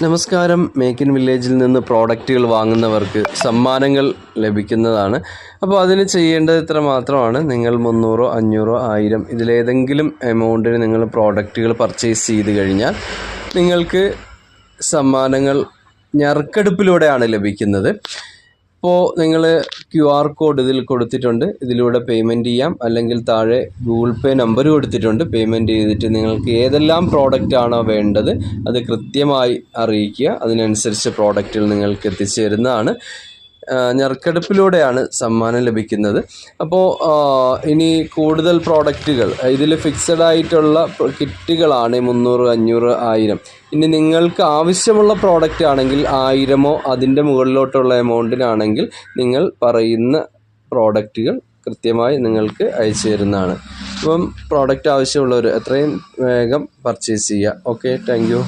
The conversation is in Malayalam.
നമസ്കാരം. മേക്ക് ഇൻ വില്ലേജിൽ നിന്ന് പ്രോഡക്റ്റുകൾ വാങ്ങുന്നവർക്ക് സമ്മാനങ്ങൾ ലഭിക്കുന്നതാണ്. അപ്പോൾ അതിന് ചെയ്യേണ്ടത് ഇത്ര മാത്രമാണ്. നിങ്ങൾ 300, 500, 1000 ഇതിലേതെങ്കിലും എമൗണ്ടിന് നിങ്ങൾ പ്രോഡക്റ്റുകൾ പർച്ചേസ് ചെയ്ത് കഴിഞ്ഞാൽ നിങ്ങൾക്ക് സമ്മാനങ്ങൾ നറുക്കെടുപ്പിലൂടെയാണ് ലഭിക്കുന്നത്. ഇപ്പോൾ നിങ്ങൾ QR കോഡ് ഇതിൽ കൊടുത്തിട്ടുണ്ട്, ഇതിലൂടെ പേയ്മെൻറ്റ് ചെയ്യാം. അല്ലെങ്കിൽ താഴെ ഗൂഗിൾ പേ നമ്പർ കൊടുത്തിട്ടുണ്ട്. പേയ്മെൻറ്റ് ചെയ്തിട്ട് നിങ്ങൾക്ക് ഏതെല്ലാം പ്രോഡക്റ്റ് ആണോ വേണ്ടത് അത് കൃത്യമായി അറിയിക്കുക. അതിനനുസരിച്ച് പ്രോഡക്റ്റുകൾ നിങ്ങൾക്ക് എത്തിച്ചേരുന്നതാണ്. നറുക്കെടുപ്പിലൂടെയാണ് സമ്മാനം ലഭിക്കുന്നത്. അപ്പോൾ ഇനി കൂടുതൽ പ്രോഡക്റ്റുകൾ ഇതിൽ ഫിക്സഡ് ആയിട്ടുള്ള കിറ്റുകളാണ് 300, 500, 1000. ഇനി നിങ്ങൾക്ക് ആവശ്യമുള്ള പ്രോഡക്റ്റ് ആണെങ്കിൽ 1000 അതിൻ്റെ മുകളിലോട്ടുള്ള എമൗണ്ടിനാണെങ്കിൽ നിങ്ങൾ പറയുന്ന പ്രോഡക്റ്റുകൾ കൃത്യമായി നിങ്ങൾക്ക് അയച്ചു തരുന്നതാണ്. അപ്പം പ്രോഡക്റ്റ് ആവശ്യമുള്ളവർ എത്രയും വേഗം പർച്ചേസ് ചെയ്യുക. Okay, thank you.